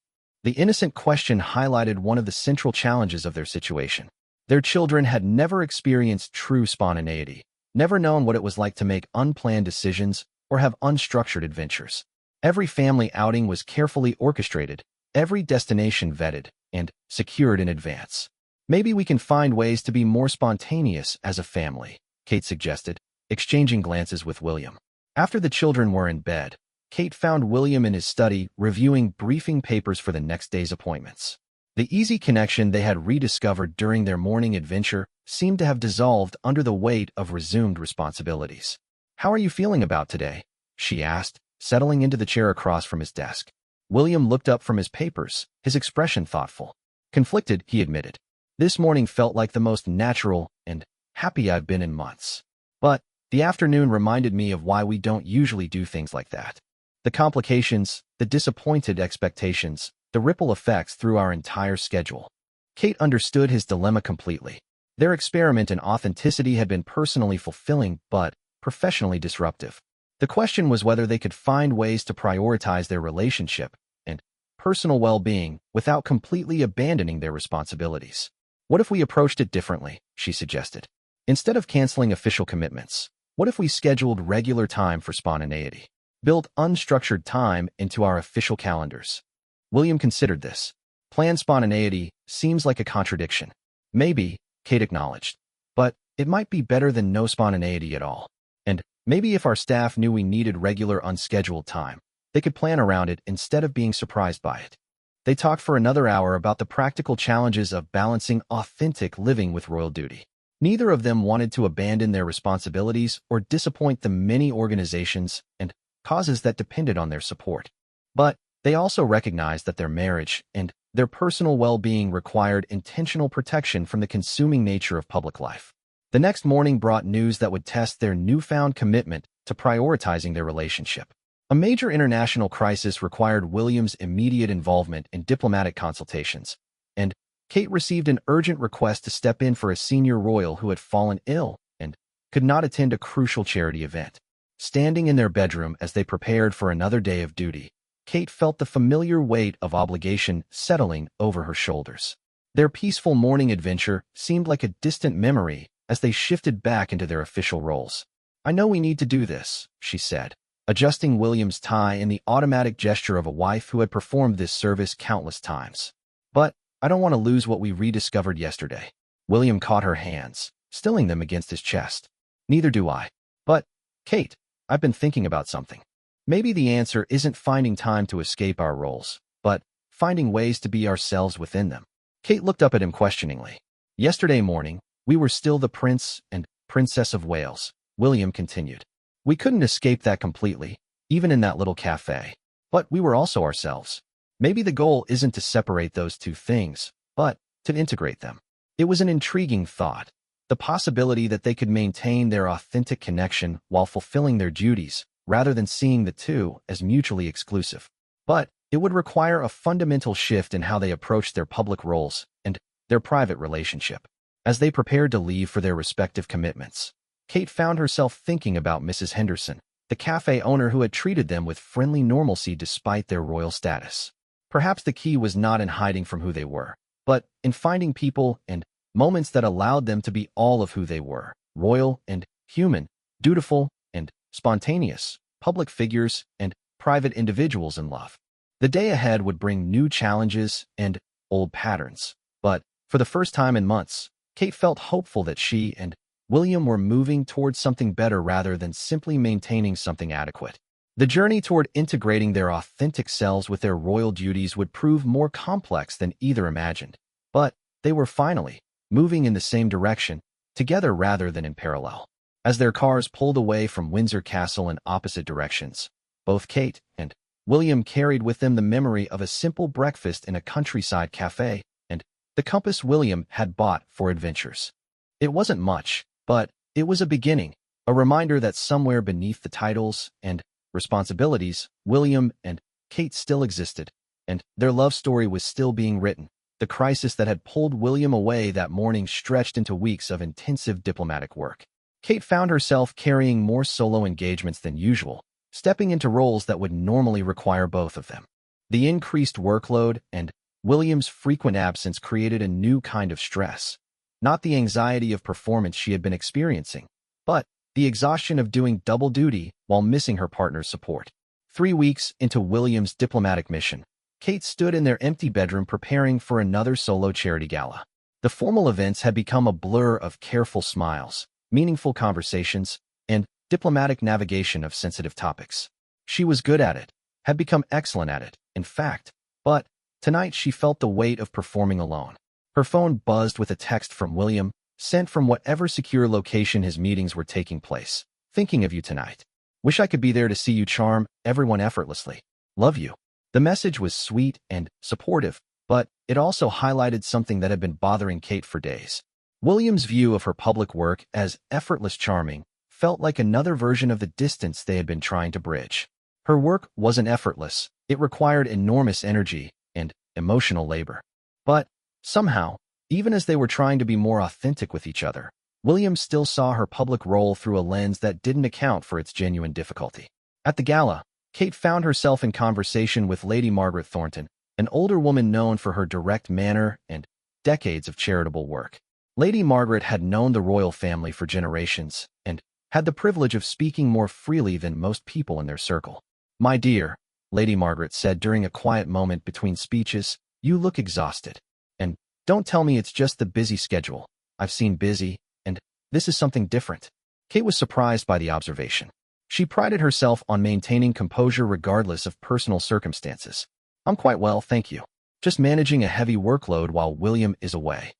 The innocent question highlighted one of the central challenges of their situation. Their children had never experienced true spontaneity, never known what it was like to make unplanned decisions or have unstructured adventures. Every family outing was carefully orchestrated, every destination vetted, and secured in advance. "Maybe we can find ways to be more spontaneous as a family," Kate suggested, exchanging glances with William. After the children were in bed, Kate found William in his study reviewing briefing papers for the next day's appointments. The easy connection they had rediscovered during their morning adventure seemed to have dissolved under the weight of resumed responsibilities. "How are you feeling about today?" she asked, settling into the chair across from his desk. William looked up from his papers, his expression thoughtful. "Conflicted," he admitted. "This morning felt like the most natural and happy I've been in months. But the afternoon reminded me of why we don't usually do things like that. The complications, the disappointed expectations, the ripple effects through our entire schedule." Kate understood his dilemma completely. Their experiment in authenticity had been personally fulfilling but professionally disruptive. The question was whether they could find ways to prioritize their relationship and personal well-being without completely abandoning their responsibilities. "What if we approached it differently?" she suggested. "Instead of canceling official commitments, What if we scheduled regular time for spontaneity? Built unstructured time into our official calendars. William considered this. Planned spontaneity seems like a contradiction. Maybe, Kate acknowledged. But it might be better than no spontaneity at all. And maybe if our staff knew we needed regular unscheduled time, they could plan around it instead of being surprised by it. They talked for another hour about the practical challenges of balancing authentic living with royal duty. Neither of them wanted to abandon their responsibilities or disappoint the many organizations and causes that depended on their support. But they also recognized that their marriage and their personal well-being required intentional protection from the consuming nature of public life. The next morning brought news that would test their newfound commitment to prioritizing their relationship. A major international crisis required William's immediate involvement in diplomatic consultations, and Kate received an urgent request to step in for a senior royal who had fallen ill and could not attend a crucial charity event. Standing in their bedroom as they prepared for another day of duty, Kate felt the familiar weight of obligation settling over her shoulders. Their peaceful morning adventure seemed like a distant memory as they shifted back into their official roles. "I know we need to do this," she said, adjusting William's tie in the automatic gesture of a wife who had performed this service countless times. "But I don't want to lose what we rediscovered yesterday." William caught her hands, stilling them against his chest. "Neither do I. But, Kate, I've been thinking about something. Maybe the answer isn't finding time to escape our roles, but finding ways to be ourselves within them." Kate looked up at him questioningly. "Yesterday morning, we were still the Prince and Princess of Wales," William continued. "We couldn't escape that completely, even in that little cafe. But we were also ourselves. Maybe the goal isn't to separate those two things, but to integrate them." It was an intriguing thought, the possibility that they could maintain their authentic connection while fulfilling their duties, rather than seeing the two as mutually exclusive. But it would require a fundamental shift in how they approached their public roles and their private relationship. As they prepared to leave for their respective commitments, Kate found herself thinking about Mrs. Henderson, the cafe owner who had treated them with friendly normalcy despite their royal status. Perhaps the key was not in hiding from who they were, but in finding people and moments that allowed them to be all of who they were, royal and human, dutiful and spontaneous, public figures and private individuals in love. The day ahead would bring new challenges and old patterns, but for the first time in months, Kate felt hopeful that she and William were moving towards something better rather than simply maintaining something adequate. The journey toward integrating their authentic selves with their royal duties would prove more complex than either imagined, but they were finally moving in the same direction, together rather than in parallel. As their cars pulled away from Windsor Castle in opposite directions, both Kate and William carried with them the memory of a simple breakfast in a countryside cafe and the compass William had bought for adventures. It wasn't much, but it was a beginning, a reminder that somewhere beneath the titles and responsibilities, William and Kate still existed, and their love story was still being written. The crisis that had pulled William away that morning stretched into weeks of intensive diplomatic work. Kate found herself carrying more solo engagements than usual, stepping into roles that would normally require both of them. The increased workload and William's frequent absence created a new kind of stress. Not the anxiety of performance she had been experiencing, but the exhaustion of doing double duty while missing her partner's support. 3 weeks into William's diplomatic mission, Kate stood in their empty bedroom preparing for another solo charity gala. The formal events had become a blur of careful smiles, meaningful conversations, and diplomatic navigation of sensitive topics. She was good at it, had become excellent at it, in fact, but tonight she felt the weight of performing alone. Her phone buzzed with a text from William, sent from whatever secure location his meetings were taking place. "Thinking of you tonight. Wish I could be there to see you charm everyone effortlessly. Love you." The message was sweet and supportive, but it also highlighted something that had been bothering Kate for days. William's view of her public work as effortless charming felt like another version of the distance they had been trying to bridge. Her work wasn't effortless. It required enormous energy and emotional labor. But somehow, even as they were trying to be more authentic with each other, William still saw her public role through a lens that didn't account for its genuine difficulty. At the gala, Kate found herself in conversation with Lady Margaret Thornton, an older woman known for her direct manner and decades of charitable work. Lady Margaret had known the royal family for generations and had the privilege of speaking more freely than most people in their circle. "My dear," Lady Margaret said during a quiet moment between speeches, "you look exhausted. And don't tell me it's just the busy schedule. I've seen busy, and this is something different." Kate was surprised by the observation. She prided herself on maintaining composure regardless of personal circumstances. "I'm quite well, thank you. Just managing a heavy workload while William is away."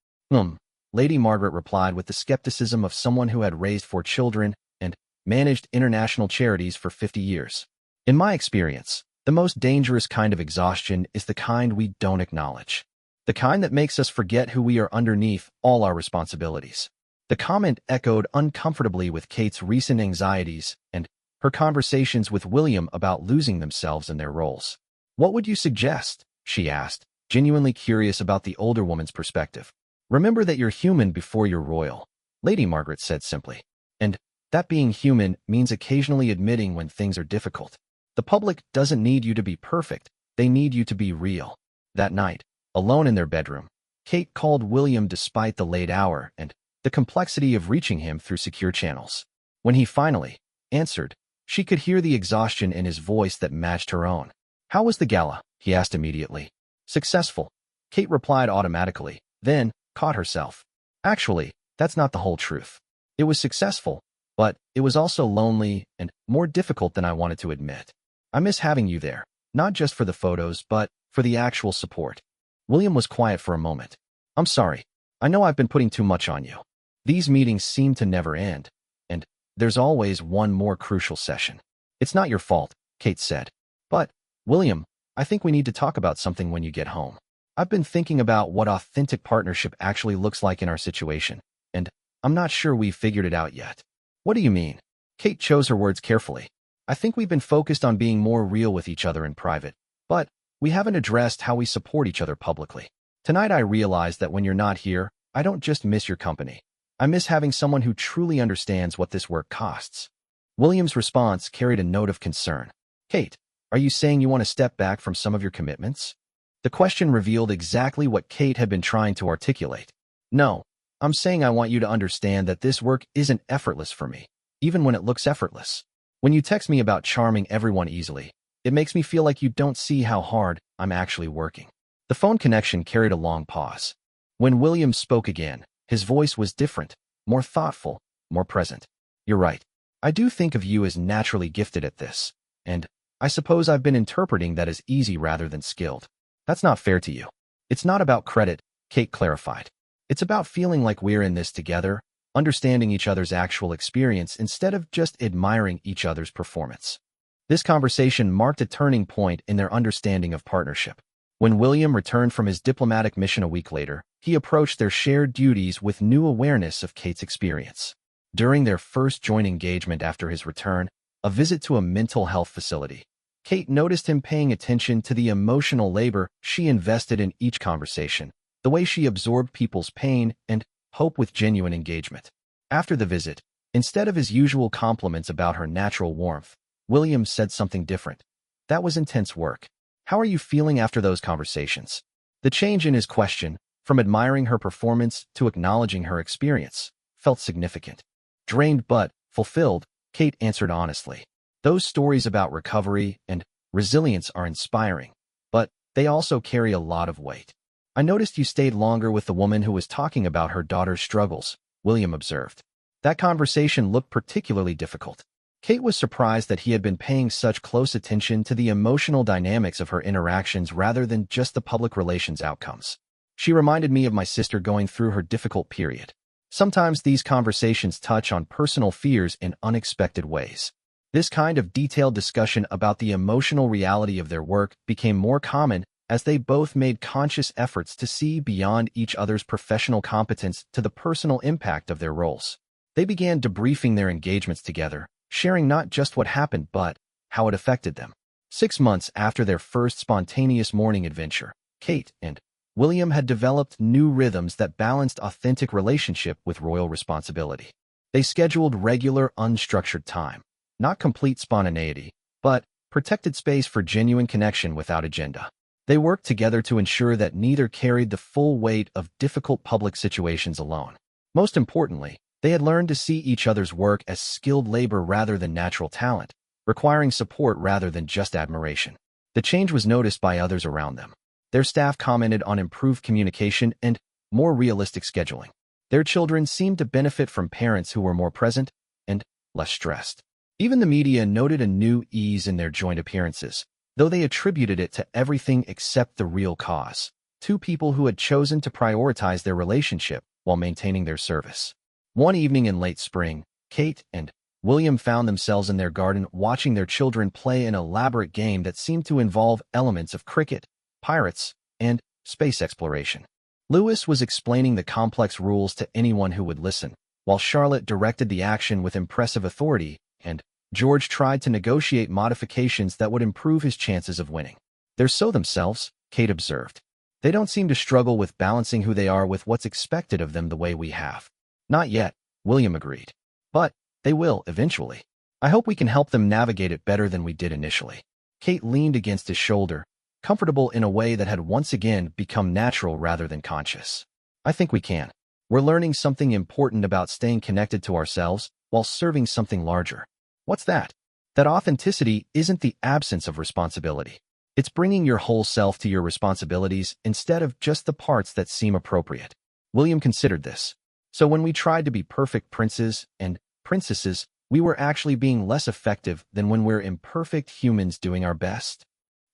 Lady Margaret replied with the skepticism of someone who had raised 4 children and managed international charities for 50 years. "In my experience, the most dangerous kind of exhaustion is the kind we don't acknowledge. The kind that makes us forget who we are underneath all our responsibilities." The comment echoed uncomfortably with Kate's recent anxieties and her conversations with William about losing themselves in their roles. "What would you suggest?" she asked, genuinely curious about the older woman's perspective. "Remember that you're human before you're royal," Lady Margaret said simply. "And that being human means occasionally admitting when things are difficult. The public doesn't need you to be perfect, they need you to be real." That night, alone in their bedroom, Kate called William despite the late hour and the complexity of reaching him through secure channels. When he finally answered, she could hear the exhaustion in his voice that matched her own. "How was the gala?" he asked immediately. "Successful," Kate replied automatically, then caught herself. "Actually, that's not the whole truth. It was successful, but it was also lonely and more difficult than I wanted to admit. I miss having you there, not just for the photos, but for the actual support." William was quiet for a moment. "I'm sorry. I know I've been putting too much on you. These meetings seem to never end, and there's always one more crucial session." "It's not your fault," Kate said. "But, William, I think we need to talk about something when you get home. I've been thinking about what authentic partnership actually looks like in our situation, and I'm not sure we've figured it out yet." "What do you mean?" Kate chose her words carefully. "I think we've been focused on being more real with each other in private, but we haven't addressed how we support each other publicly. Tonight I realized that when you're not here, I don't just miss your company. I miss having someone who truly understands what this work costs." William's response carried a note of concern. "Kate, are you saying you want to step back from some of your commitments?" The question revealed exactly what Kate had been trying to articulate. "No, I'm saying I want you to understand that this work isn't effortless for me, even when it looks effortless. When you text me about charming everyone easily, it makes me feel like you don't see how hard I'm actually working." The phone connection carried a long pause. When William spoke again, his voice was different, more thoughtful, more present. "You're right. I do think of you as naturally gifted at this, and I suppose I've been interpreting that as easy rather than skilled. That's not fair to you." "It's not about credit," Kate clarified. "It's about feeling like we're in this together, understanding each other's actual experience instead of just admiring each other's performance." This conversation marked a turning point in their understanding of partnership. When William returned from his diplomatic mission a week later, he approached their shared duties with new awareness of Kate's experience. During their first joint engagement after his return, a visit to a mental health facility, Kate noticed him paying attention to the emotional labor she invested in each conversation, the way she absorbed people's pain and hope with genuine engagement. After the visit, instead of his usual compliments about her natural warmth, William said something different. "That was intense work. How are you feeling after those conversations?" The change in his question, from admiring her performance to acknowledging her experience, felt significant. Drained but fulfilled, Kate answered honestly. "Those stories about recovery and resilience are inspiring, but they also carry a lot of weight." "I noticed you stayed longer with the woman who was talking about her daughter's struggles," William observed. "That conversation looked particularly difficult." Kate was surprised that he had been paying such close attention to the emotional dynamics of her interactions rather than just the public relations outcomes. "She reminded me of my sister going through her difficult period. Sometimes these conversations touch on personal fears in unexpected ways." This kind of detailed discussion about the emotional reality of their work became more common as they both made conscious efforts to see beyond each other's professional competence to the personal impact of their roles. They began debriefing their engagements together, sharing not just what happened but how it affected them. 6 months after their first spontaneous morning adventure, Kate and William had developed new rhythms that balanced authentic relationship with royal responsibility. They scheduled regular, unstructured time, not complete spontaneity, but protected space for genuine connection without agenda. They worked together to ensure that neither carried the full weight of difficult public situations alone. Most importantly, They had learned to see each other's work as skilled labor rather than natural talent, requiring support rather than just admiration. The change was noticed by others around them. Their staff commented on improved communication and more realistic scheduling. Their children seemed to benefit from parents who were more present and less stressed. Even the media noted a new ease in their joint appearances, though they attributed it to everything except the real cause: two people who had chosen to prioritize their relationship while maintaining their service. One evening in late spring, Kate and William found themselves in their garden watching their children play an elaborate game that seemed to involve elements of cricket, pirates, and space exploration. Lewis was explaining the complex rules to anyone who would listen, while Charlotte directed the action with impressive authority, and George tried to negotiate modifications that would improve his chances of winning. "They're so themselves," Kate observed. "They don't seem to struggle with balancing who they are with what's expected of them the way we have." "Not yet," William agreed. "But they will, eventually. I hope we can help them navigate it better than we did initially." Kate leaned against his shoulder, comfortable in a way that had once again become natural rather than conscious. "I think we can. We're learning something important about staying connected to ourselves while serving something larger." "What's that?" "That authenticity isn't the absence of responsibility. It's bringing your whole self to your responsibilities instead of just the parts that seem appropriate." William considered this. "So when we tried to be perfect princes and princesses, we were actually being less effective than when we're imperfect humans doing our best?"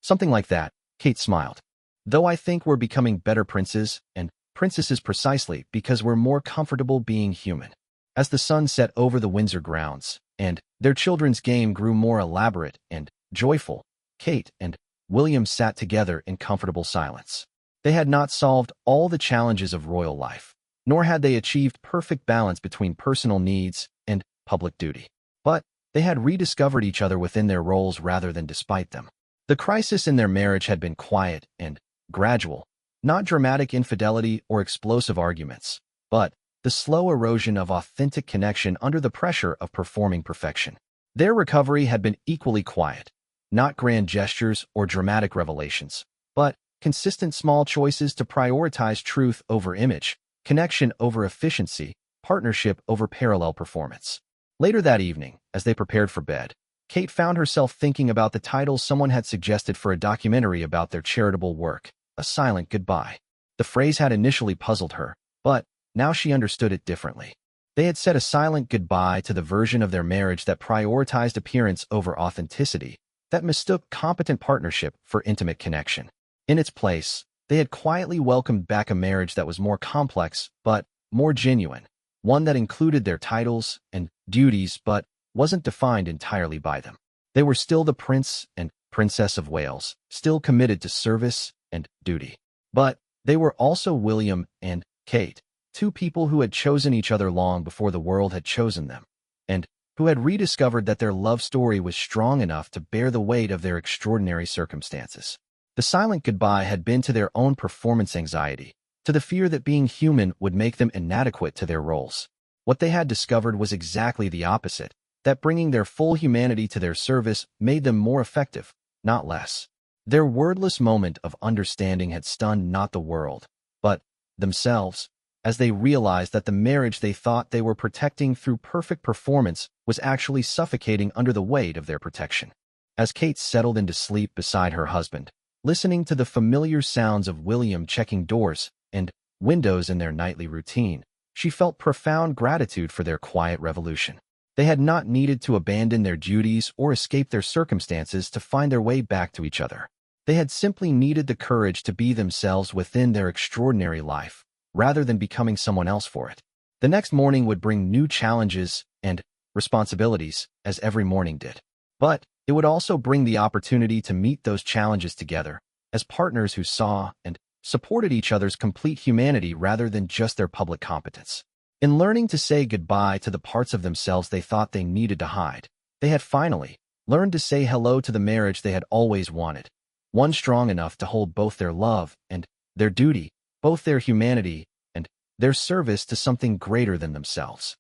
"Something like that," Kate smiled. "Though I think we're becoming better princes and princesses precisely because we're more comfortable being human." As the sun set over the Windsor grounds, and their children's game grew more elaborate and joyful, Kate and William sat together in comfortable silence. They had not solved all the challenges of royal life, nor had they achieved perfect balance between personal needs and public duty. But they had rediscovered each other within their roles rather than despite them. The crisis in their marriage had been quiet and gradual, not dramatic infidelity or explosive arguments, but the slow erosion of authentic connection under the pressure of performing perfection. Their recovery had been equally quiet, not grand gestures or dramatic revelations, but consistent small choices to prioritize truth over image, connection over efficiency, partnership over parallel performance. Later that evening, as they prepared for bed, Kate found herself thinking about the title someone had suggested for a documentary about their charitable work, "A Silent Goodbye." The phrase had initially puzzled her, but now she understood it differently. They had said a silent goodbye to the version of their marriage that prioritized appearance over authenticity, that mistook competent partnership for intimate connection. In its place, they had quietly welcomed back a marriage that was more complex but more genuine, one that included their titles and duties but wasn't defined entirely by them. They were still the Prince and Princess of Wales, still committed to service and duty. But they were also William and Kate, two people who had chosen each other long before the world had chosen them, and who had rediscovered that their love story was strong enough to bear the weight of their extraordinary circumstances. The silent goodbye had been to their own performance anxiety, to the fear that being human would make them inadequate to their roles. What they had discovered was exactly the opposite, that bringing their full humanity to their service made them more effective, not less. Their wordless moment of understanding had stunned not the world, but themselves, as they realized that the marriage they thought they were protecting through perfect performance was actually suffocating under the weight of their protection. As Kate settled into sleep beside her husband, listening to the familiar sounds of William checking doors and windows in their nightly routine, she felt profound gratitude for their quiet revolution. They had not needed to abandon their duties or escape their circumstances to find their way back to each other. They had simply needed the courage to be themselves within their extraordinary life, rather than becoming someone else for it. The next morning would bring new challenges and responsibilities, as every morning did. But it would also bring the opportunity to meet those challenges together, as partners who saw and supported each other's complete humanity rather than just their public competence. In learning to say goodbye to the parts of themselves they thought they needed to hide, they had finally learned to say hello to the marriage they had always wanted, one strong enough to hold both their love and their duty, both their humanity and their service to something greater than themselves.